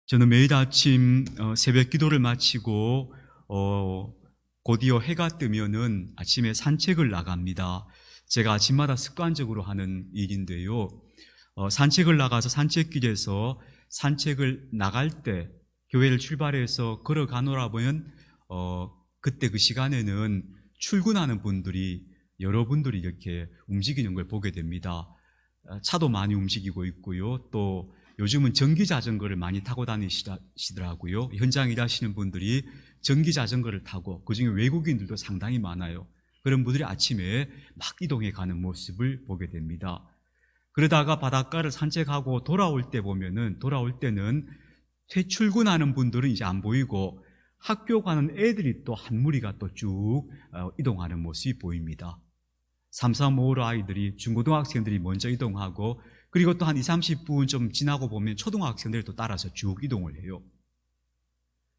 저는 매일 아침 새벽 기도를 마치고 곧이어 해가 뜨면은 아침에 산책을 나갑니다. 제가 아침마다 습관적으로 하는 일인데요. 산책을 나가서 산책길에서 산책을 나갈 때 교회를 출발해서 걸어가노라 보면 그때 그 시간에는 출근하는 분들이 여러분들이 이렇게 움직이는 걸 보게 됩니다. 차도 많이 움직이고 있고요. 또 요즘은 전기자전거를 많이 타고 다니시더라고요. 현장 일하시는 분들이 전기자전거를 타고 그중에 외국인들도 상당히 많아요. 그런 분들이 아침에 막 이동해 가는 모습을 보게 됩니다. 그러다가 바닷가를 산책하고 돌아올 때는 퇴출근하는 분들은 이제 안 보이고 학교 가는 애들이 또 한 무리가 또 쭉 이동하는 모습이 보입니다. 3, 4, 5로 아이들이 중고등학생들이 먼저 이동하고 그리고 또 한 20, 30분 좀 지나고 보면 초등학생들이 또 따라서 쭉 이동을 해요.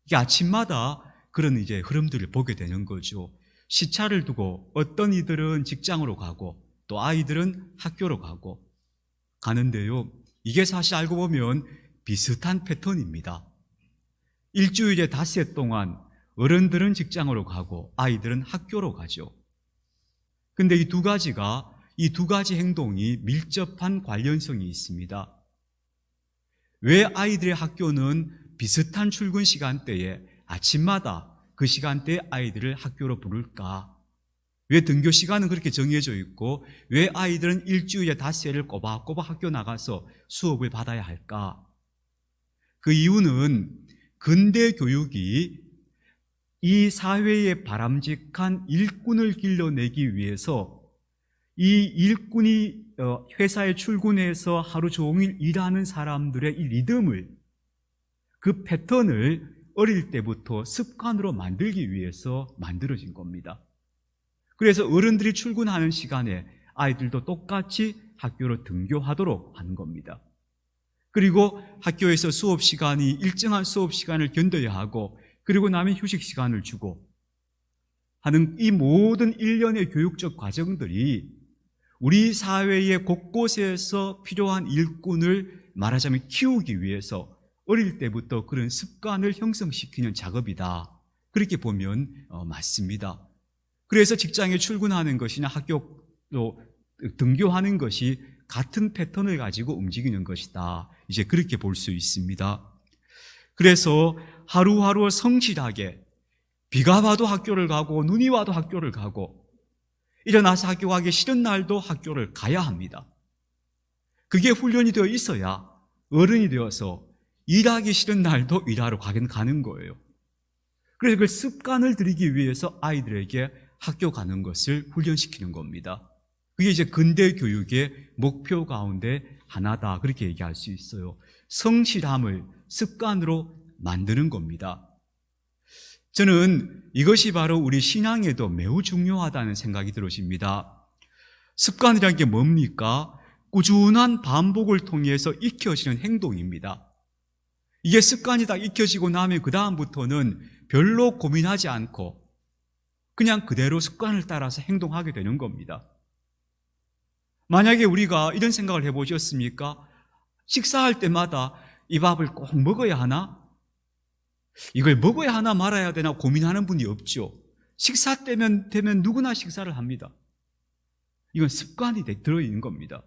이게 아침마다 그런 이제 흐름들을 보게 되는 거죠. 시차를 두고 어떤 이들은 직장으로 가고 또 아이들은 학교로 가는데요. 이게 사실 알고 보면 비슷한 패턴입니다. 일주일에 닷새 동안 어른들은 직장으로 가고 아이들은 학교로 가죠. 근데 이 두 가지 행동이 밀접한 관련성이 있습니다. 왜 아이들의 학교는 비슷한 출근 시간대에 아침마다 그 시간대에 아이들을 학교로 부를까? 왜 등교 시간은 그렇게 정해져 있고 왜 아이들은 일주일에 닷새를 꼬박꼬박 학교 나가서 수업을 받아야 할까? 그 이유는 근대 교육이 이 사회에 바람직한 일꾼을 길러내기 위해서 이 일꾼이 회사에 출근해서 하루 종일 일하는 사람들의 이 리듬을, 그 패턴을 어릴 때부터 습관으로 만들기 위해서 만들어진 겁니다. 그래서 어른들이 출근하는 시간에 아이들도 똑같이 학교로 등교하도록 하는 겁니다. 그리고 학교에서 수업 시간이 일정한 수업 시간을 견뎌야 하고 그리고 나면 휴식 시간을 주고 하는 이 모든 일련의 교육적 과정들이 우리 사회의 곳곳에서 필요한 일꾼을 말하자면 키우기 위해서 어릴 때부터 그런 습관을 형성시키는 작업이다. 그렇게 보면 맞습니다. 그래서 직장에 출근하는 것이나 학교 등교하는 것이 같은 패턴을 가지고 움직이는 것이다. 이제 그렇게 볼 수 있습니다. 그래서 하루하루 성실하게 비가 와도 학교를 가고 눈이 와도 학교를 가고 일어나서 학교 가기 싫은 날도 학교를 가야 합니다. 그게 훈련이 되어 있어야 어른이 되어서 일하기 싫은 날도 일하러 가는 거예요. 그래서 그 습관을 들이기 위해서 아이들에게 학교 가는 것을 훈련시키는 겁니다. 그게 이제 근대 교육의 목표 가운데 하나다. 그렇게 얘기할 수 있어요. 성실함을 습관으로 만드는 겁니다. 저는 이것이 바로 우리 신앙에도 매우 중요하다는 생각이 들어집니다. 습관이라는 게 뭡니까? 꾸준한 반복을 통해서 익혀지는 행동입니다. 이게 습관이 딱 익혀지고 나면 그 다음부터는 별로 고민하지 않고 그냥 그대로 습관을 따라서 행동하게 되는 겁니다. 만약에 우리가 이런 생각을 해보셨습니까? 식사할 때마다 이 밥을 꼭 먹어야 하나? 이걸 먹어야 하나 말아야 되나 고민하는 분이 없죠. 식사 때면 되면 누구나 식사를 합니다. 이건 습관이 들어있는 겁니다.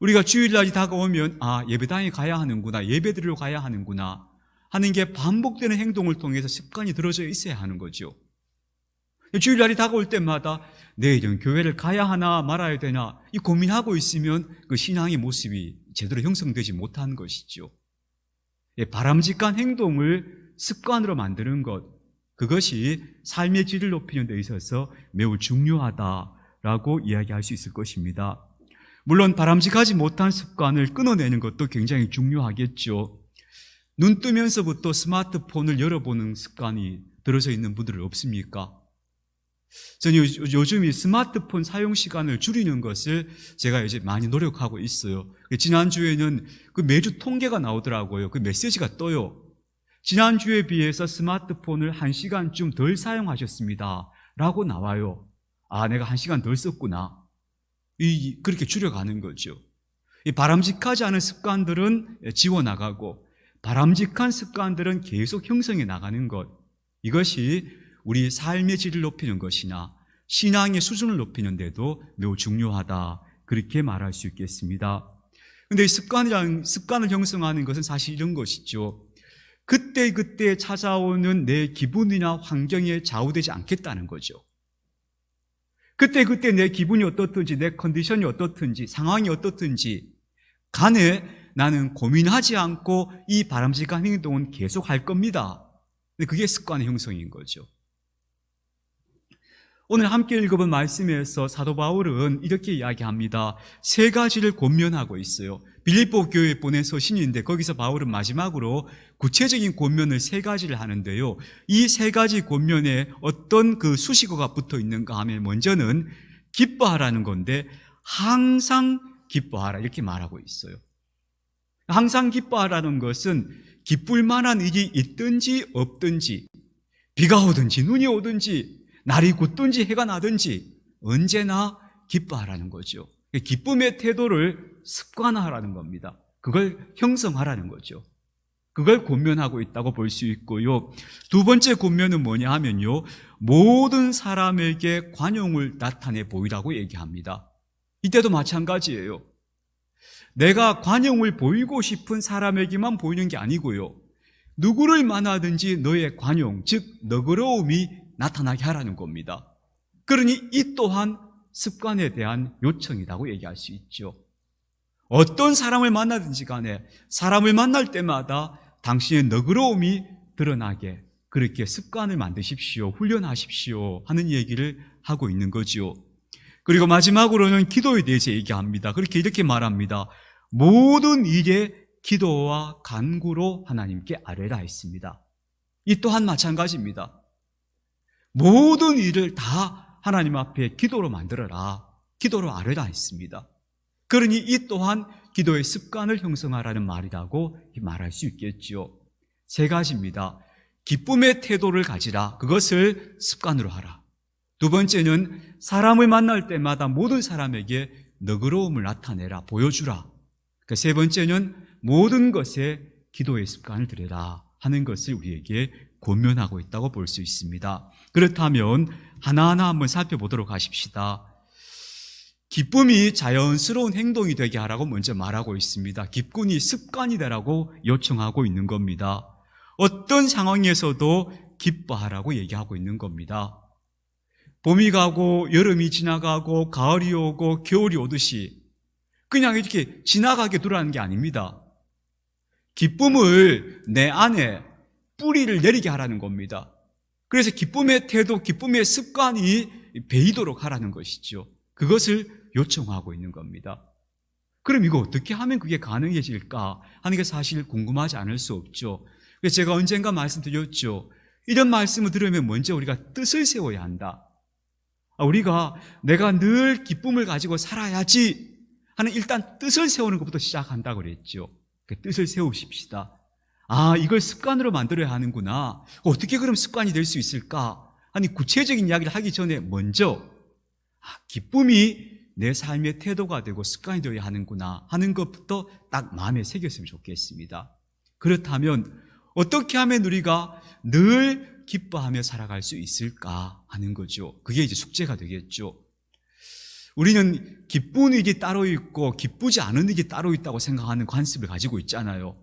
우리가 주일날이 다가오면 예배당에 가야 하는구나, 예배드리러 가야 하는구나 하는 게 반복되는 행동을 통해서 습관이 들어져 있어야 하는 거죠. 주일날이 다가올 때마다 내일은 교회를 가야 하나 말아야 되나 이 고민하고 있으면 그 신앙의 모습이 제대로 형성되지 못한 것이죠. 바람직한 행동을 습관으로 만드는 것, 그것이 삶의 질을 높이는 데 있어서 매우 중요하다라고 이야기할 수 있을 것입니다. 물론 바람직하지 못한 습관을 끊어내는 것도 굉장히 중요하겠죠. 눈 뜨면서부터 스마트폰을 열어보는 습관이 들어서 있는 분들은 없습니까? 저는 요즘 이 스마트폰 사용 시간을 줄이는 것을 제가 이제 많이 노력하고 있어요. 지난주에는 그 매주 통계가 나오더라고요. 그 메시지가 떠요. 지난주에 비해서 스마트폰을 1시간쯤 덜 사용하셨습니다. 라고 나와요. 내가 1시간 덜 썼구나. 그렇게 줄여가는 거죠. 이 바람직하지 않은 습관들은 지워나가고 바람직한 습관들은 계속 형성해 나가는 것, 이것이 우리 삶의 질을 높이는 것이나 신앙의 수준을 높이는 데도 매우 중요하다, 그렇게 말할 수 있겠습니다. 그런데 습관을 형성하는 것은 사실 이런 것이죠. 그때그때 찾아오는 내 기분이나 환경에 좌우되지 않겠다는 거죠. 그때그때 내 기분이 어떻든지, 내 컨디션이 어떻든지, 상황이 어떻든지 간에 나는 고민하지 않고 이 바람직한 행동은 계속 할 겁니다. 근데 그게 습관의 형성인 거죠. 오늘 함께 읽어본 말씀에서 사도 바울은 이렇게 이야기합니다. 세 가지를 권면하고 있어요. 빌립보 교회에 보낸 서신인데 거기서 바울은 마지막으로 구체적인 권면을 세 가지를 하는데요. 이 세 가지 권면에 어떤 그 수식어가 붙어 있는가 하면 먼저는 기뻐하라는 건데 항상 기뻐하라 이렇게 말하고 있어요. 항상 기뻐하라는 것은 기쁠 만한 일이 있든지 없든지, 비가 오든지 눈이 오든지, 날이 굳든지 해가 나든지 언제나 기뻐하라는 거죠. 기쁨의 태도를 습관화하라는 겁니다. 그걸 형성하라는 거죠. 그걸 권면하고 있다고 볼 수 있고요. 두 번째 권면은 뭐냐 하면요, 모든 사람에게 관용을 나타내 보이라고 얘기합니다. 이때도 마찬가지예요. 내가 관용을 보이고 싶은 사람에게만 보이는 게 아니고요, 누구를 만나든지 너의 관용, 즉 너그러움이 나타나게 하라는 겁니다. 그러니 이 또한 습관에 대한 요청이라고 얘기할 수 있죠. 어떤 사람을 만나든지 간에 사람을 만날 때마다 당신의 너그러움이 드러나게 그렇게 습관을 만드십시오, 훈련하십시오 하는 얘기를 하고 있는 거죠. 그리고 마지막으로는 기도에 대해서 얘기합니다. 그렇게 이렇게 말합니다. 모든 일에 기도와 간구로 하나님께 아뢰라 했습니다. 이 또한 마찬가지입니다. 모든 일을 다 하나님 앞에 기도로 만들어라, 기도로 아뢰라 했습니다. 그러니 이 또한 기도의 습관을 형성하라는 말이라고 말할 수 있겠죠. 세 가지입니다. 기쁨의 태도를 가지라, 그것을 습관으로 하라. 두 번째는 사람을 만날 때마다 모든 사람에게 너그러움을 나타내라, 보여주라. 세 번째는 모든 것에 기도의 습관을 들여라 하는 것을 우리에게 권면하고 있다고 볼 수 있습니다. 그렇다면 하나하나 한번 살펴보도록 하십시다. 기쁨이 자연스러운 행동이 되게 하라고 먼저 말하고 있습니다. 기쁨이 습관이 되라고 요청하고 있는 겁니다. 어떤 상황에서도 기뻐하라고 얘기하고 있는 겁니다. 봄이 가고 여름이 지나가고 가을이 오고 겨울이 오듯이 그냥 이렇게 지나가게 두라는 게 아닙니다. 기쁨을 내 안에 뿌리를 내리게 하라는 겁니다. 그래서 기쁨의 태도, 기쁨의 습관이 배이도록 하라는 것이죠. 그것을 요청하고 있는 겁니다. 그럼 이거 어떻게 하면 그게 가능해질까 하는 게 사실 궁금하지 않을 수 없죠. 그래서 제가 언젠가 말씀드렸죠. 이런 말씀을 들으면 먼저 우리가 뜻을 세워야 한다. 우리가 내가 늘 기쁨을 가지고 살아야지 하는 일단 뜻을 세우는 것부터 시작한다고 그랬죠. 그 뜻을 세우십시다. 이걸 습관으로 만들어야 하는구나. 어떻게 그럼 습관이 될 수 있을까? 아니, 구체적인 이야기를 하기 전에 먼저 기쁨이 내 삶의 태도가 되고 습관이 되어야 하는구나 하는 것부터 딱 마음에 새겼으면 좋겠습니다. 그렇다면 어떻게 하면 우리가 늘 기뻐하며 살아갈 수 있을까 하는 거죠. 그게 이제 숙제가 되겠죠. 우리는 기쁜 일이 따로 있고 기쁘지 않은 일이 따로 있다고 생각하는 관습을 가지고 있잖아요.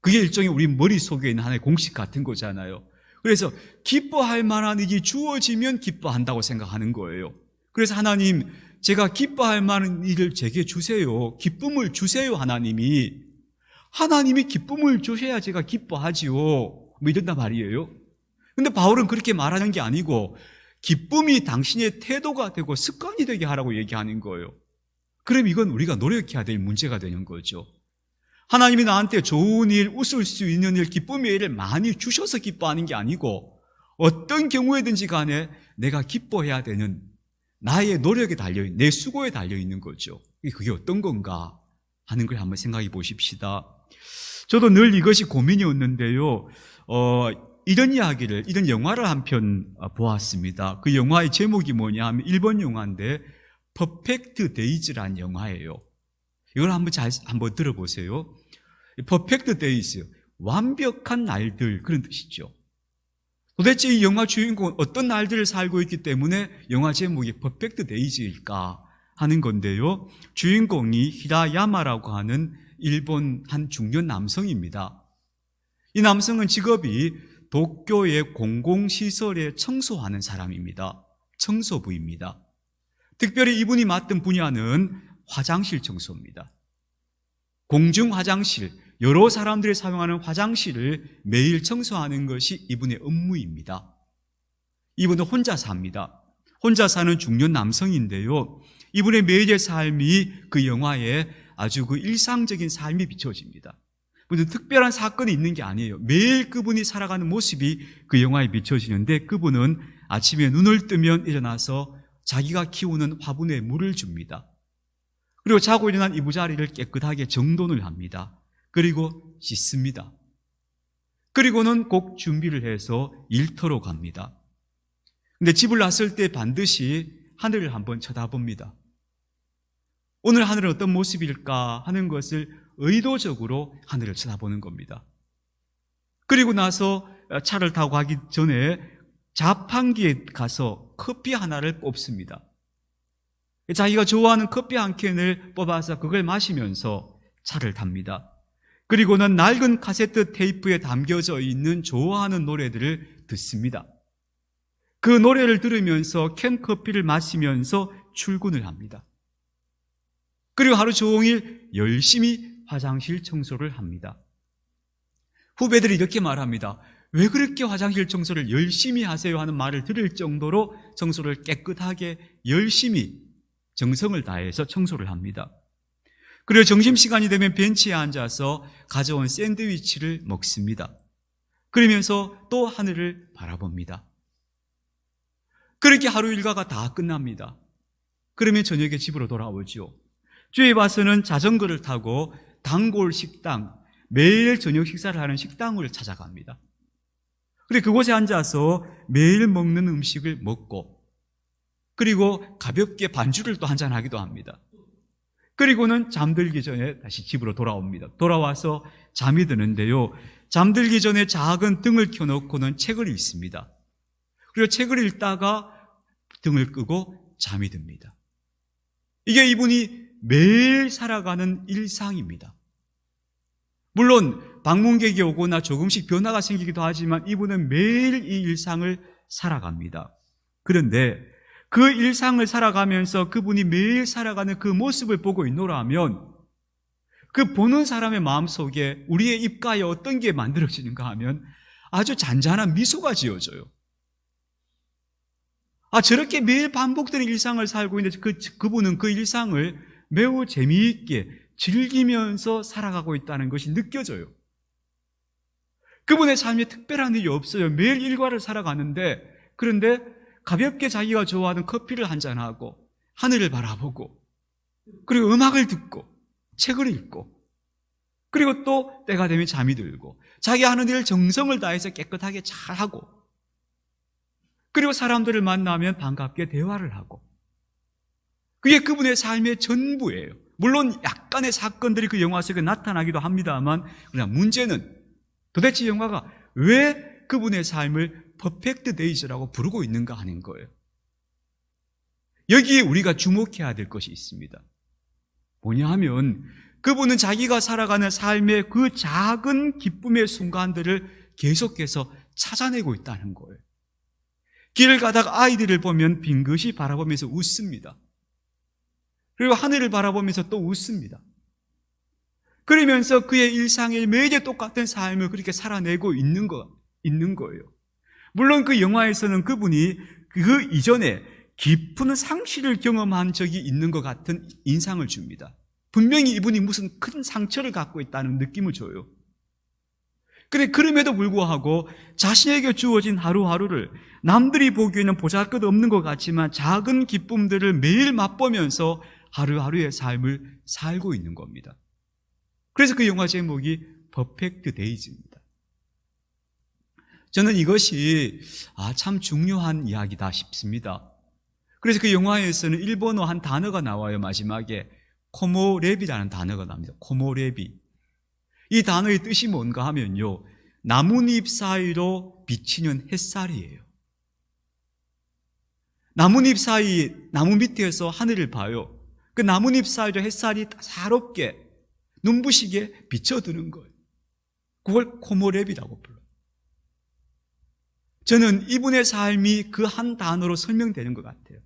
그게 일종의 우리 머릿속에 있는 하나의 공식 같은 거잖아요. 그래서 기뻐할 만한 일이 주어지면 기뻐한다고 생각하는 거예요. 그래서 하나님, 제가 기뻐할 만한 일을 제게 주세요. 기쁨을 주세요. 하나님이 기쁨을 주셔야 제가 기뻐하지요. 뭐 이런단 말이에요. 근데 바울은 그렇게 말하는 게 아니고 기쁨이 당신의 태도가 되고 습관이 되게 하라고 얘기하는 거예요. 그럼 이건 우리가 노력해야 될 문제가 되는 거죠. 하나님이 나한테 좋은 일, 웃을 수 있는 일, 기쁨의 일을 많이 주셔서 기뻐하는 게 아니고 어떤 경우에든지 간에 내가 기뻐해야 되는 나의 노력에 달려있는, 내 수고에 달려있는 거죠. 그게 어떤 건가 하는 걸 한번 생각해 보십시다. 저도 늘 이것이 고민이었는데요. 이런 영화를 한 편 보았습니다. 그 영화의 제목이 뭐냐 하면 일본 영화인데 퍼펙트 데이즈라는 영화예요. 이걸 한번 들어보세요. 퍼펙트 데이즈, 완벽한 날들, 그런 뜻이죠. 도대체 이 영화 주인공은 어떤 날들을 살고 있기 때문에 영화 제목이 퍼펙트 데이즈일까 하는 건데요. 주인공이 히라야마라고 하는 일본 한 중년 남성입니다. 이 남성은 직업이 도쿄의 공공시설에 청소하는 사람입니다. 청소부입니다. 특별히 이분이 맡은 분야는 화장실 청소입니다. 공중 화장실, 여러 사람들이 사용하는 화장실을 매일 청소하는 것이 이분의 업무입니다. 이분은 혼자 삽니다. 혼자 사는 중년 남성인데요. 이분의 매일의 삶이 그 영화에 아주 그 일상적인 삶이 비춰집니다. 무슨 특별한 사건이 있는 게 아니에요. 매일 그분이 살아가는 모습이 그 영화에 비춰지는데, 그분은 아침에 눈을 뜨면 일어나서 자기가 키우는 화분에 물을 줍니다. 그리고 자고 일어난 이부자리를 깨끗하게 정돈을 합니다. 그리고 씻습니다. 그리고는 꼭 준비를 해서 일터로 갑니다. 근데 집을 났을 때 반드시 하늘을 한번 쳐다봅니다. 오늘 하늘은 어떤 모습일까 하는 것을 의도적으로 하늘을 쳐다보는 겁니다. 그리고 나서 차를 타고 가기 전에 자판기에 가서 커피 하나를 뽑습니다. 자기가 좋아하는 커피 한 캔을 뽑아서 그걸 마시면서 차를 탑니다. 그리고는 낡은 카세트 테이프에 담겨져 있는 좋아하는 노래들을 듣습니다. 그 노래를 들으면서 캔 커피를 마시면서 출근을 합니다. 그리고 하루 종일 열심히 화장실 청소를 합니다. 후배들이 이렇게 말합니다. 왜 그렇게 화장실 청소를 열심히 하세요? 하는 말을 들을 정도로 청소를 깨끗하게 열심히 정성을 다해서 청소를 합니다. 그리고 점심시간이 되면 벤치에 앉아서 가져온 샌드위치를 먹습니다. 그러면서 또 하늘을 바라봅니다. 그렇게 하루 일과가 다 끝납니다. 그러면 저녁에 집으로 돌아오죠. 집에 와서는 자전거를 타고 단골 식당, 매일 저녁 식사를 하는 식당을 찾아갑니다. 그리고 그곳에 앉아서 매일 먹는 음식을 먹고, 그리고 가볍게 반주를 또 한잔하기도 합니다. 그리고는 잠들기 전에 다시 집으로 돌아옵니다. 돌아와서 잠이 드는데요. 잠들기 전에 작은 등을 켜놓고는 책을 읽습니다. 그리고 책을 읽다가 등을 끄고 잠이 듭니다. 이게 이분이 매일 살아가는 일상입니다. 물론 방문객이 오거나 조금씩 변화가 생기기도 하지만 이분은 매일 이 일상을 살아갑니다. 그런데 그 일상을 살아가면서 그분이 매일 살아가는 그 모습을 보고 있노라면, 그 보는 사람의 마음속에 우리의 입가에 어떤 게 만들어지는가 하면 아주 잔잔한 미소가 지어져요. 저렇게 매일 반복되는 일상을 살고 있는데 그분은 그 일상을 매우 재미있게 즐기면서 살아가고 있다는 것이 느껴져요. 그분의 삶에 특별한 일이 없어요. 매일 일과를 살아가는데, 그런데 가볍게 자기가 좋아하는 커피를 한잔하고 하늘을 바라보고, 그리고 음악을 듣고 책을 읽고, 그리고 또 때가 되면 잠이 들고, 자기 하는 일을 정성을 다해서 깨끗하게 잘하고, 그리고 사람들을 만나면 반갑게 대화를 하고, 그게 그분의 삶의 전부예요. 물론 약간의 사건들이 그 영화 속에 나타나기도 합니다만, 그러나 문제는 도대체 영화가 왜 그분의 삶을 퍼펙트 데이즈라고 부르고 있는가 하는 거예요. 여기에 우리가 주목해야 될 것이 있습니다. 뭐냐 하면 그분은 자기가 살아가는 삶의 그 작은 기쁨의 순간들을 계속해서 찾아내고 있다는 거예요. 길을 가다가 아이들을 보면 빙긋이 바라보면서 웃습니다. 그리고 하늘을 바라보면서 또 웃습니다. 그러면서 그의 일상의 매일 똑같은 삶을 그렇게 살아내고 있는 거예요. 물론 그 영화에서는 그분이 그 이전에 깊은 상실을 경험한 적이 있는 것 같은 인상을 줍니다. 분명히 이분이 무슨 큰 상처를 갖고 있다는 느낌을 줘요. 그런데 그럼에도 불구하고 자신에게 주어진 하루하루를 남들이 보기에는 보잘것없는 것 같지만 작은 기쁨들을 매일 맛보면서 하루하루의 삶을 살고 있는 겁니다. 그래서 그 영화 제목이 퍼펙트 데이즈입니다. 저는 이것이 참 중요한 이야기다 싶습니다. 그래서 그 영화에서는 일본어 한 단어가 나와요. 마지막에 코모레비라는 단어가 나옵니다. 코모레비. 이 단어의 뜻이 뭔가 하면요, 나뭇잎 사이로 비치는 햇살이에요. 나뭇잎 사이, 나무 밑에서 하늘을 봐요. 그 나뭇잎 사이로 햇살이 따사롭게 눈부시게 비쳐드는 거예요. 그걸 코모렙이라고 불러요. 저는 이분의 삶이 그 한 단어로 설명되는 것 같아요.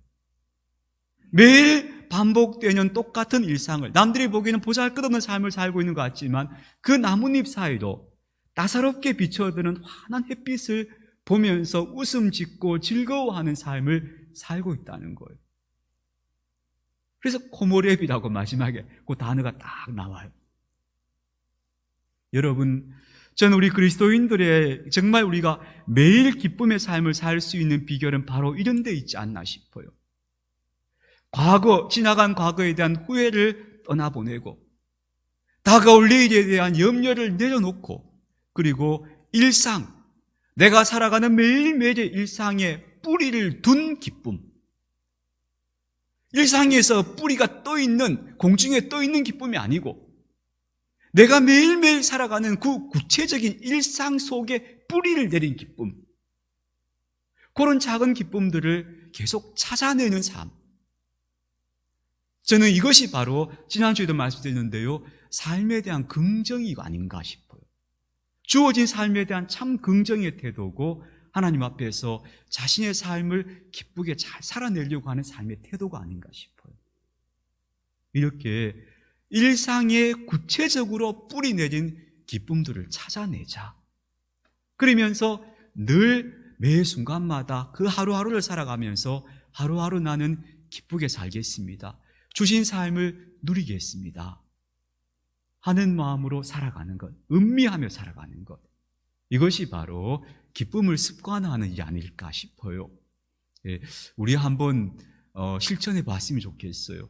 매일 반복되는 똑같은 일상을, 남들이 보기에는 보잘것없는 삶을 살고 있는 것 같지만 그 나뭇잎 사이로 따사롭게 비춰드는 환한 햇빛을 보면서 웃음 짓고 즐거워하는 삶을 살고 있다는 거예요. 그래서 코모렙이라고 마지막에 그 단어가 딱 나와요. 여러분, 저는 우리 그리스도인들의 정말 우리가 매일 기쁨의 삶을 살 수 있는 비결은 바로 이런 데 있지 않나 싶어요. 지나간 과거에 대한 후회를 떠나보내고 다가올 내일에 대한 염려를 내려놓고, 그리고 내가 살아가는 매일매일의 일상에 뿌리를 둔 기쁨, 일상에서 뿌리가 떠있는, 공중에 떠있는 기쁨이 아니고 내가 매일매일 살아가는 그 구체적인 일상 속에 뿌리를 내린 기쁨, 그런 작은 기쁨들을 계속 찾아내는 삶. 저는 이것이 바로 지난주에도 말씀드렸는데요, 삶에 대한 긍정이 아닌가 싶어요. 주어진 삶에 대한 참 긍정의 태도고, 하나님 앞에서 자신의 삶을 기쁘게 잘 살아내려고 하는 삶의 태도가 아닌가 싶어요. 이렇게 일상에 구체적으로 뿌리 내린 기쁨들을 찾아내자. 그러면서 늘 매 순간마다 그 하루하루를 살아가면서 하루하루 나는 기쁘게 살겠습니다, 주신 삶을 누리겠습니다 하는 마음으로 살아가는 것, 음미하며 살아가는 것, 이것이 바로 기쁨을 습관화하는 일이 아닐까 싶어요. 우리 한번 실천해 봤으면 좋겠어요.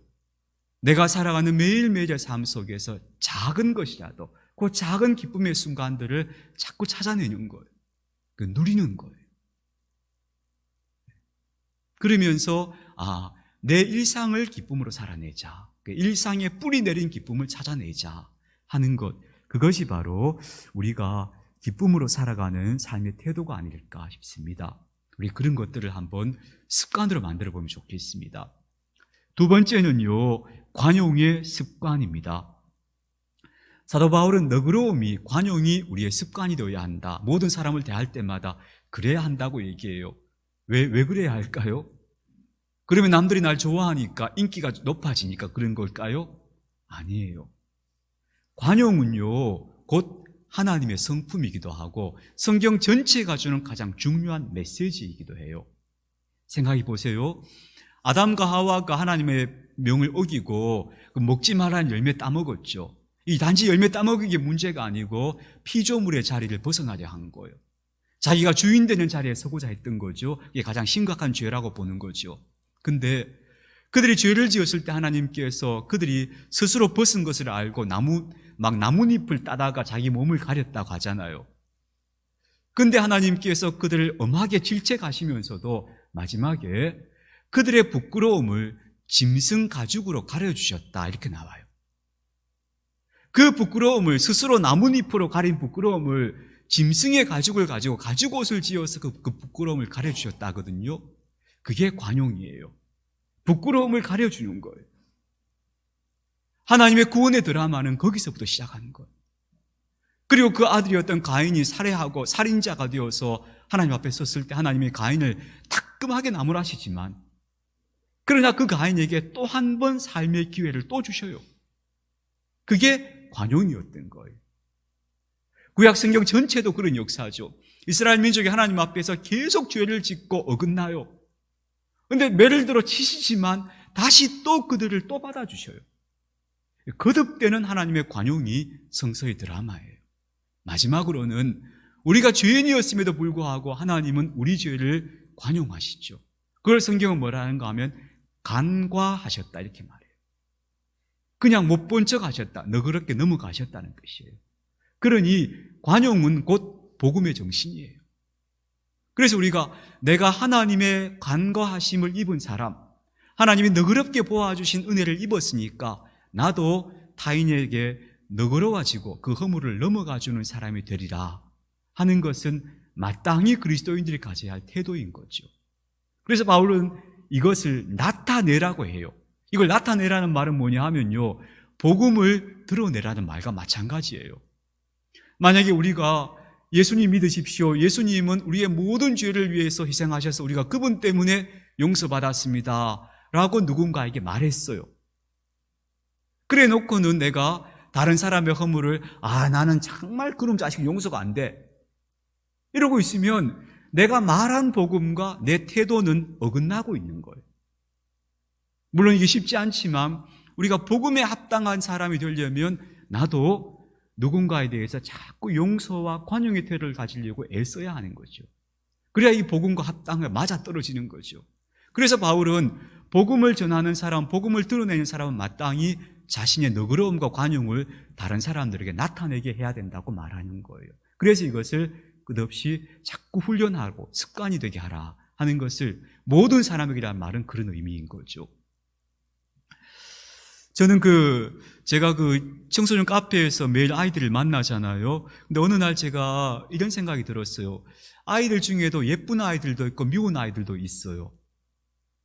내가 살아가는 매일매일의 삶 속에서 작은 것이라도 그 작은 기쁨의 순간들을 자꾸 찾아내는 거예요. 누리는 거예요. 그러면서 내 일상을 기쁨으로 살아내자, 일상에 뿌리 내린 기쁨을 찾아내자 하는 것, 그것이 바로 우리가 기쁨으로 살아가는 삶의 태도가 아닐까 싶습니다. 우리 그런 것들을 한번 습관으로 만들어 보면 좋겠습니다. 두 번째는요, 관용의 습관입니다. 사도 바울은 너그러움이, 관용이 우리의 습관이 되어야 한다, 모든 사람을 대할 때마다 그래야 한다고 얘기해요. 왜 그래야 할까요? 그러면 남들이 날 좋아하니까, 인기가 높아지니까 그런 걸까요? 아니에요. 관용은요, 곧 하나님의 성품이기도 하고 성경 전체가 주는 가장 중요한 메시지이기도 해요. 생각해 보세요. 아담과 하와가 하나님의 명을 어기고 먹지 말라는 열매 따먹었죠. 이 단지 열매 따먹은 게 문제가 아니고 피조물의 자리를 벗어나려 한 거예요. 자기가 주인 되는 자리에 서고자 했던 거죠. 이게 가장 심각한 죄라고 보는 거죠. 근데 그들이 죄를 지었을 때 하나님께서 그들이 스스로 벗은 것을 알고 나뭇잎을 따다가 자기 몸을 가렸다고 하잖아요. 근데 하나님께서 그들을 엄하게 질책하시면서도 마지막에 그들의 부끄러움을 짐승 가죽으로 가려주셨다, 이렇게 나와요. 그 부끄러움을, 스스로 나뭇잎으로 가린 부끄러움을 짐승의 가죽을 가지고 가죽옷을 지어서 그 부끄러움을 가려주셨다거든요. 그게 관용이에요. 부끄러움을 가려주는 거예요. 하나님의 구원의 드라마는 거기서부터 시작하는 거예요. 그리고 그 아들이었던 가인이 살해하고 살인자가 되어서 하나님 앞에 섰을 때 하나님이 가인을 따끔하게 나무라시지만, 그러나 그 가인에게 또 한 번 삶의 기회를 또 주셔요. 그게 관용이었던 거예요. 구약 성경 전체도 그런 역사죠. 이스라엘 민족이 하나님 앞에서 계속 죄를 짓고 어긋나요. 그런데 매를 들어 치시지만 다시 또 그들을 또 받아주셔요. 거듭되는 하나님의 관용이 성서의 드라마예요. 마지막으로는 우리가 죄인이었음에도 불구하고 하나님은 우리 죄를 관용하시죠. 그걸 성경은 뭐라 하는가 하면 간과하셨다, 이렇게 말해요. 그냥 못 본 척 하셨다, 너그럽게 넘어가셨다는 뜻이에요. 그러니 관용은 곧 복음의 정신이에요. 그래서 우리가 내가 하나님의 간과하심을 입은 사람, 하나님이 너그럽게 보아주신 은혜를 입었으니까 나도 타인에게 너그러워지고 그 허물을 넘어가주는 사람이 되리라 하는 것은 마땅히 그리스도인들이 가져야 할 태도인 거죠. 그래서 바울은 이것을 나타내라고 해요. 이걸 나타내라는 말은 뭐냐 하면요, 복음을 드러내라는 말과 마찬가지예요. 만약에 우리가 예수님 믿으십시오, 예수님은 우리의 모든 죄를 위해서 희생하셔서 우리가 그분 때문에 용서받았습니다 라고 누군가에게 말했어요. 그래 놓고는 내가 다른 사람의 허물을 나는 정말 그놈 자식 용서가 안 돼 이러고 있으면 내가 말한 복음과 내 태도는 어긋나고 있는 거예요. 물론 이게 쉽지 않지만 우리가 복음에 합당한 사람이 되려면 나도 누군가에 대해서 자꾸 용서와 관용의 태도를 가지려고 애써야 하는 거죠. 그래야 이 복음과 합당하게 맞아떨어지는 거죠. 그래서 바울은 복음을 전하는 사람, 복음을 드러내는 사람은 마땅히 자신의 너그러움과 관용을 다른 사람들에게 나타내게 해야 된다고 말하는 거예요. 그래서 이것을 끝없이 자꾸 훈련하고 습관이 되게 하라 하는 것을 모든 사람에게라는 말은 그런 의미인 거죠. 저는 제가 청소년 카페에서 매일 아이들을 만나잖아요. 근데 어느 날 제가 이런 생각이 들었어요. 아이들 중에도 예쁜 아이들도 있고 미운 아이들도 있어요.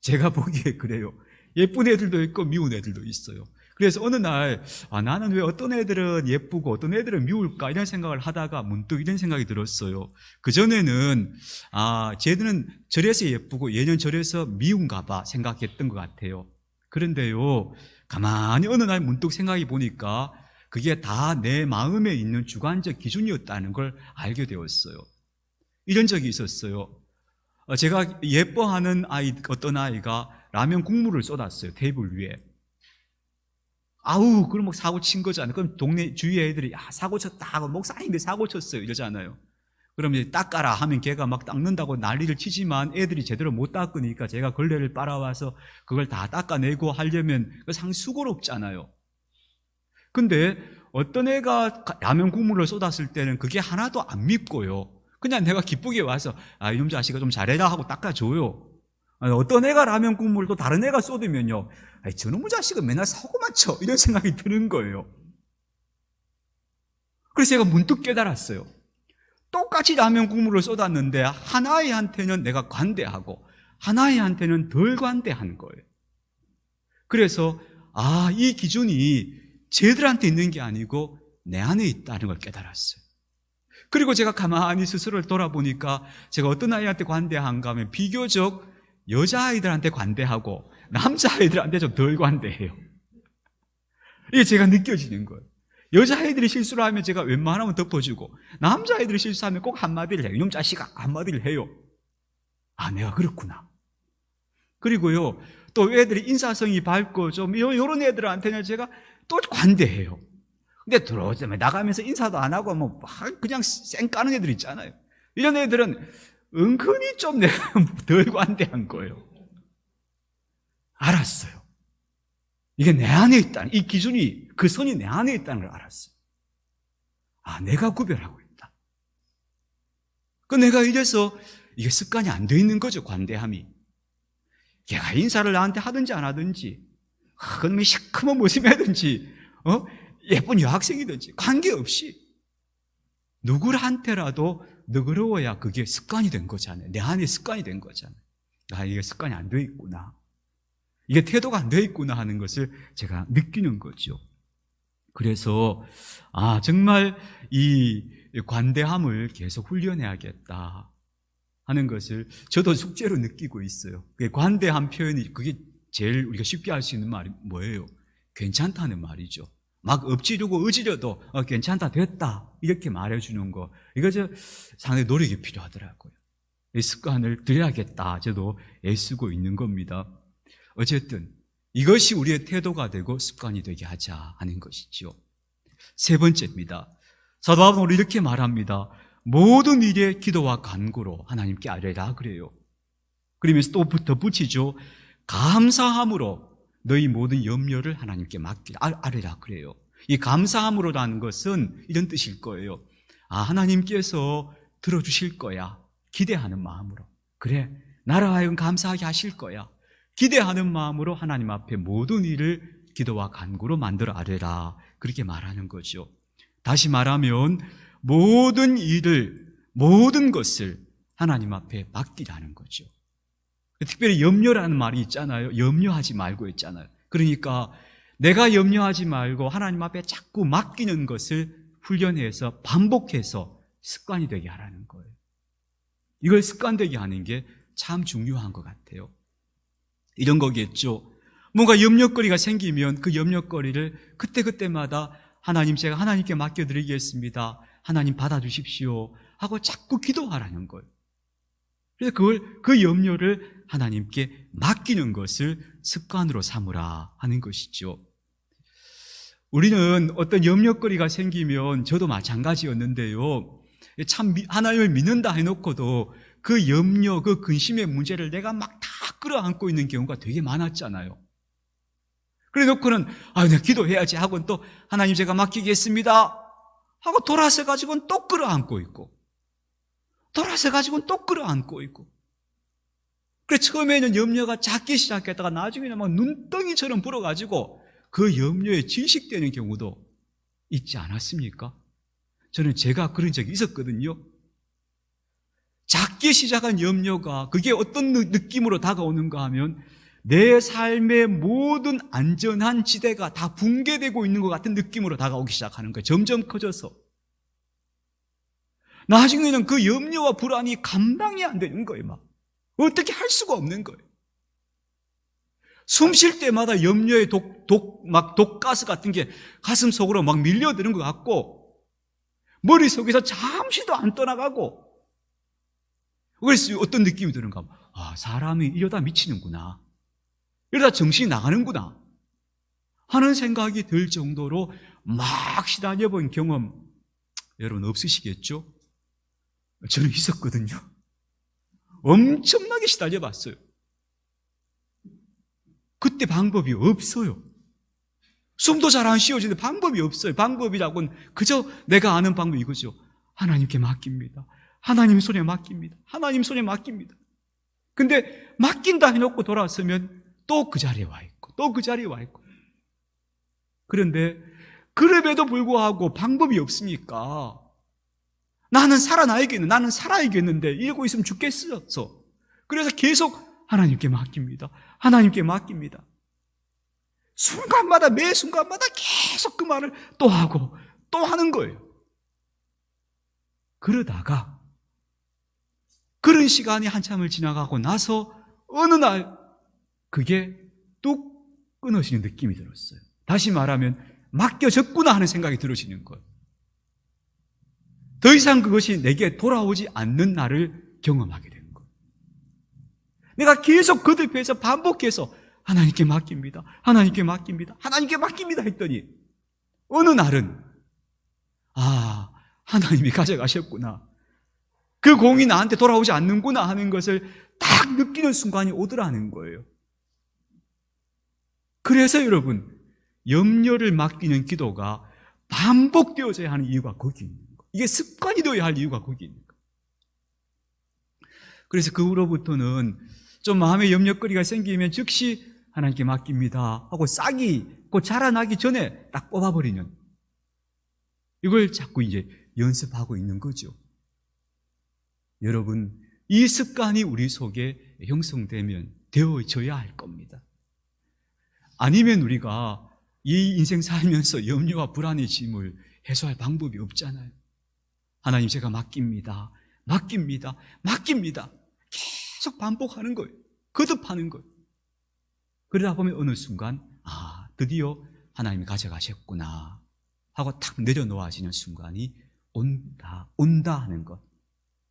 제가 보기에 그래요. 예쁜 애들도 있고 미운 애들도 있어요. 그래서 어느 날 나는 왜 어떤 애들은 예쁘고 어떤 애들은 미울까 이런 생각을 하다가 문득 이런 생각이 들었어요. 그전에는 쟤들은 저래서 예쁘고 얘는 저래서 미운가 봐 생각했던 것 같아요. 그런데요, 가만히 어느 날 문득 생각해 보니까 그게 다 내 마음에 있는 주관적 기준이었다는 걸 알게 되었어요. 이런 적이 있었어요. 제가 예뻐하는 어떤 아이가 라면 국물을 쏟았어요, 테이블 위에. 그럼 막 사고 친 거잖아요. 그럼 동네 주위 애들이 사고 쳤다 하고 목사님이 사고 쳤어요 이러잖아요. 그럼 이제 닦아라 하면 걔가 막 닦는다고 난리를 치지만 애들이 제대로 못 닦으니까 제가 걸레를 빨아와서 그걸 다 닦아내고 하려면 상당히 수고롭잖아요. 근데 어떤 애가 라면 국물을 쏟았을 때는 그게 하나도 안 밉고요, 그냥 내가 기쁘게 와서 이놈 자식아 좀 잘해라 하고 닦아줘요. 어떤 애가 라면 국물을 또 다른 애가 쏟으면요, 저놈의 자식은 맨날 사고만 쳐 이런 생각이 드는 거예요. 그래서 제가 문득 깨달았어요. 똑같이 라면 국물을 쏟았는데 하나애한테는 내가 관대하고 하나애한테는 덜 관대한 거예요. 그래서 이 기준이 쟤들한테 있는 게 아니고 내 안에 있다는 걸 깨달았어요. 그리고 제가 가만히 스스로를 돌아보니까 제가 어떤 아이한테 관대한가 하면 비교적 여자아이들한테 관대하고 남자아이들한테 좀 덜 관대해요. 이게 제가 느껴지는 거예요. 여자아이들이 실수를 하면 제가 웬만하면 덮어주고 남자아이들이 실수하면 꼭 한마디를 해요. 이놈 자식아 한마디를 해요. 내가 그렇구나. 그리고요, 또 애들이 인사성이 밝고 좀 이런 애들한테는 제가 또 관대해요. 근데 들어오자마자 나가면서 인사도 안 하고 그냥 쌩 까는 애들 있잖아요. 이런 애들은 은근히 좀 내가 덜 관대한 거예요. 알았어요. 이게 내 안에 있다는, 이 기준이, 그 선이 내 안에 있다는 걸 알았어요. 내가 구별하고 있다. 내가 이래서 이게 습관이 안 돼 있는 거죠, 관대함이. 걔가 인사를 나한테 하든지 안 하든지, 그놈이 시커먼 모습이든지, 예쁜 여학생이든지 관계없이 누구한테라도 너그러워야 그게 습관이 된 거잖아요. 내 안에 습관이 된 거잖아요. 이게 습관이 안 돼 있구나, 이게 태도가 안 돼 있구나 하는 것을 제가 느끼는 거죠. 그래서 정말 이 관대함을 계속 훈련해야겠다 하는 것을 저도 숙제로 느끼고 있어요. 관대한 표현이 그게 제일 우리가 쉽게 할 수 있는 말이 뭐예요? 괜찮다는 말이죠. 막 엎지르고 의지려도 괜찮다, 됐다 이렇게 말해주는 거, 이거 상당히 노력이 필요하더라고요. 이 습관을 들여야겠다, 저도 애쓰고 있는 겁니다. 어쨌든 이것이 우리의 태도가 되고 습관이 되게 하자 하는 것이죠. 세 번째입니다. 사도 바울은 이렇게 말합니다. 모든 일에 기도와 간구로 하나님께 아뢰라 그래요. 그러면서 또 덧붙이죠. 감사함으로 너희 모든 염려를 하나님께 아뢰라 그래요. 이 감사함으로라는 것은 이런 뜻일 거예요. 하나님께서 들어주실 거야, 기대하는 마음으로. 그래, 나라 하여금 감사하게 하실 거야, 기대하는 마음으로 하나님 앞에 모든 일을 기도와 간구로 만들어 아뢰라, 그렇게 말하는 거죠. 다시 말하면 모든 일을, 모든 것을 하나님 앞에 맡기라는 거죠. 특별히 염려라는 말이 있잖아요. 염려하지 말고 있잖아요. 그러니까 내가 염려하지 말고 하나님 앞에 자꾸 맡기는 것을 훈련해서 반복해서 습관이 되게 하라는 거예요. 이걸 습관되게 하는 게 참 중요한 것 같아요. 이런 거겠죠. 뭔가 염려거리가 생기면 그 염려거리를 그때그때마다 하나님, 제가 하나님께 맡겨드리겠습니다. 하나님 받아주십시오. 하고 자꾸 기도하라는 거예요. 그래서 그 염려를 하나님께 맡기는 것을 습관으로 삼으라 하는 것이죠. 우리는 어떤 염려거리가 생기면 저도 마찬가지였는데요. 참 하나님을 믿는다 해놓고도 그 염려, 그 근심의 문제를 내가 막 다 끌어안고 있는 경우가 되게 많았잖아요. 그래 놓고는 내가 기도해야지 하고는 또 하나님 제가 맡기겠습니다 하고 돌아서 가지고는 또 끌어안고 있고, 돌아서 가지고는 또 끌어안고 있고. 그래 처음에는 염려가 작기 시작했다가 나중에는 막 눈덩이처럼 불어가지고 그 염려에 질식되는 경우도 있지 않았습니까? 저는 제가 그런 적이 있었거든요. 작게 시작한 염려가 그게 어떤 느낌으로 다가오는가 하면 내 삶의 모든 안전한 지대가 다 붕괴되고 있는 것 같은 느낌으로 다가오기 시작하는 거예요. 점점 커져서. 나중에는 그 염려와 불안이 감당이 안 되는 거예요. 막 어떻게 할 수가 없는 거예요. 숨 쉴 때마다 염려의 독가스 같은 게 가슴 속으로 막 밀려드는 것 같고, 머릿속에서 잠시도 안 떠나가고, 그래서 어떤 느낌이 드는가 하면, 사람이 이러다 미치는구나, 이러다 정신이 나가는구나 하는 생각이 들 정도로 막 시달려본 경험 여러분 없으시겠죠? 저는 있었거든요. 엄청나게 시달려봤어요. 그때 방법이 없어요. 숨도 잘 안 쉬어지는데 방법이 없어요. 방법이라고는 그저 내가 아는 방법이 이거죠. 하나님께 맡깁니다. 하나님 손에 맡깁니다. 하나님 손에 맡깁니다. 근데 맡긴다 해놓고 돌아서면 또 그 자리에 와 있고, 또 그 자리에 와 있고. 그런데 그럼에도 불구하고 방법이 없으니까 나는 살아야겠는데 이러고 있으면 죽겠어. 그래서 계속 하나님께 맡깁니다. 하나님께 맡깁니다. 순간마다, 매 순간마다 계속 그 말을 또 하고 또 하는 거예요. 그러다가 그런 시간이 한참을 지나가고 나서 어느 날 그게 뚝 끊어지는 느낌이 들었어요. 다시 말하면 맡겨졌구나 하는 생각이 들어지는 거예요. 더 이상 그것이 내게 돌아오지 않는 날을 경험하게 된 거예요. 내가 계속 거듭해서 반복해서 하나님께 맡깁니다. 하나님께 맡깁니다. 하나님께 맡깁니다 했더니 어느 날은 하나님이 가져가셨구나. 그 공이 나한테 돌아오지 않는구나 하는 것을 딱 느끼는 순간이 오더라는 거예요. 그래서 여러분, 염려를 맡기는 기도가 반복되어져야 하는 이유가 거기 있는 거예요. 이게 습관이 되어야 할 이유가 거기 있는 거예요. 그래서 그 후로부터는 좀 마음에 염려거리가 생기면 즉시 하나님께 맡깁니다 하고 싹이 곧 자라나기 전에 딱 뽑아버리는, 이걸 자꾸 이제 연습하고 있는 거죠. 여러분, 이 습관이 우리 속에 형성되면 되어져야 할 겁니다. 아니면 우리가 이 인생 살면서 염려와 불안의 짐을 해소할 방법이 없잖아요. 하나님 제가 맡깁니다. 맡깁니다. 맡깁니다. 계속 반복하는 거예요. 거듭하는 거예요. 그러다 보면 어느 순간 드디어 하나님이 가져가셨구나 하고 탁 내려놓아지는 순간이 온다 하는 것.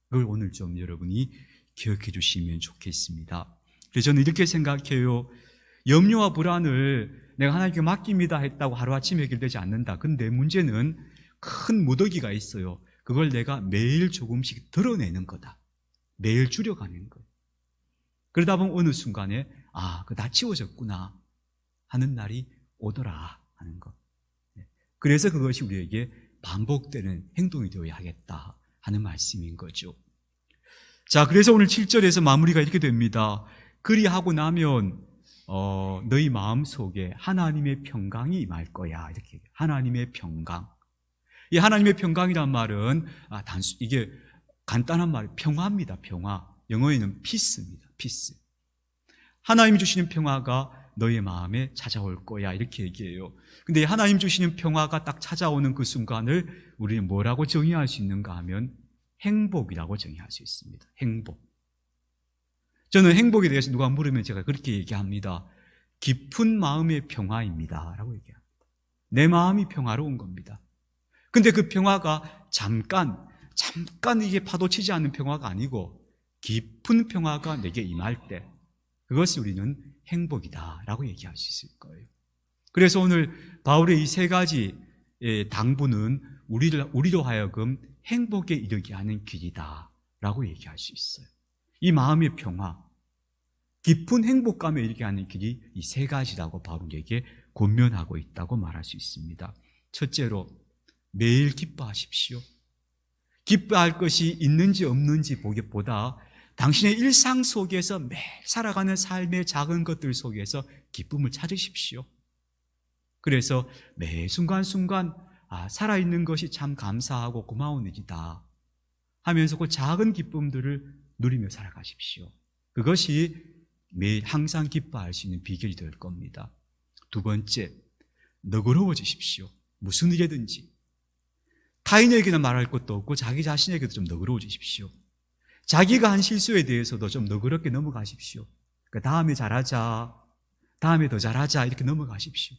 그걸 오늘 좀 여러분이 기억해 주시면 좋겠습니다. 그래서 저는 이렇게 생각해요. 염려와 불안을 내가 하나님께 맡깁니다 했다고 하루아침에 해결되지 않는다. 근데 문제는 큰 무더기가 있어요. 그걸 내가 매일 조금씩 드러내는 거다. 매일 줄여가는 거예요. 그러다 보면 어느 순간에 다 치워졌구나 하는 날이 오더라 하는 것. 그래서 그것이 우리에게 반복되는 행동이 되어야 하겠다 하는 말씀인 거죠. 자, 그래서 오늘 7절에서 마무리가 이렇게 됩니다. 그리하고 나면 너희 마음 속에 하나님의 평강이 임할 거야. 이렇게 얘기해요. 하나님의 평강. 이 하나님의 평강이란 말은 이게 간단한 말이에요. 평화입니다. 평화. 영어에는 peace입니다. peace. 하나님이 주시는 평화가 너의 마음에 찾아올 거야. 이렇게 얘기해요. 근데 하나님 주시는 평화가 딱 찾아오는 그 순간을 우리는 뭐라고 정의할 수 있는가 하면 행복이라고 정의할 수 있습니다. 행복. 저는 행복에 대해서 누가 물으면 제가 그렇게 얘기합니다. 깊은 마음의 평화입니다. 라고 얘기합니다. 내 마음이 평화로운 겁니다. 근데 그 평화가 잠깐 이게 파도치지 않는 평화가 아니고 깊은 평화가 내게 임할 때 그것이 우리는 행복이다라고 얘기할 수 있을 거예요. 그래서 오늘 바울의 이 세 가지 당부는 우리로 하여금 행복에 이르게 하는 길이다라고 얘기할 수 있어요. 이 마음의 평화, 깊은 행복감에 이르게 하는 길이 이 세 가지라고 바울에게 권면하고 있다고 말할 수 있습니다. 첫째로 매일 기뻐하십시오. 기뻐할 것이 있는지 없는지 보기보다 당신의 일상 속에서 매일 살아가는 삶의 작은 것들 속에서 기쁨을 찾으십시오. 그래서 매 순간순간 살아있는 것이 참 감사하고 고마운 일이다 하면서 그 작은 기쁨들을 누리며 살아가십시오. 그것이 매일 항상 기뻐할 수 있는 비결이 될 겁니다. 두 번째, 너그러워지십시오. 무슨 일이든지 타인에게는 말할 것도 없고 자기 자신에게도 좀 너그러워지십시오. 자기가 한 실수에 대해서도 좀 너그럽게 넘어가십시오. 그러니까 다음에 잘하자, 다음에 더 잘하자 이렇게 넘어가십시오.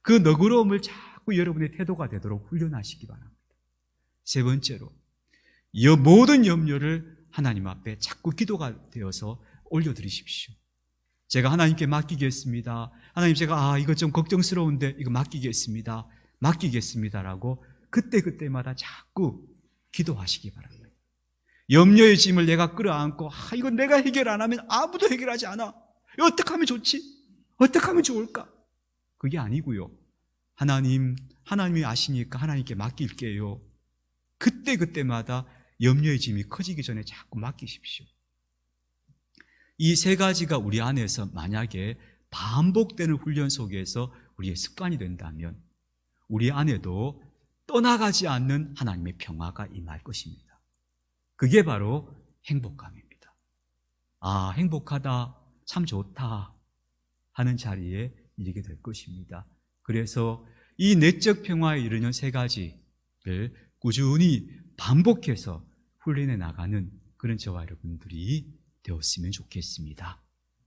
그 너그러움을 자꾸 여러분의 태도가 되도록 훈련하시기 바랍니다. 세 번째로 모든 염려를 하나님 앞에 자꾸 기도가 되어서 올려드리십시오. 제가 하나님께 맡기겠습니다. 하나님 제가 이거 좀 걱정스러운데 이거 맡기겠습니다라고 그때마다 자꾸 기도하시기 바랍니다. 염려의 짐을 내가 끌어안고 이거 내가 해결 안 하면 아무도 해결하지 않아. 어떻게 하면 좋지? 어떻게 하면 좋을까? 그게 아니고요. 하나님이 아시니까 하나님께 맡길게요. 그때마다 염려의 짐이 커지기 전에 자꾸 맡기십시오. 이 세 가지가 우리 안에서 만약에 반복되는 훈련 속에서 우리의 습관이 된다면 우리 안에도 떠나가지 않는 하나님의 평화가 임할 것입니다. 그게 바로 행복감입니다. 행복하다, 참 좋다 하는 자리에 이르게 될 것입니다. 그래서 이 내적 평화에 이르는 세 가지를 꾸준히 반복해서 훈련해 나가는 그런 저와 여러분들이 되었으면 좋겠습니다.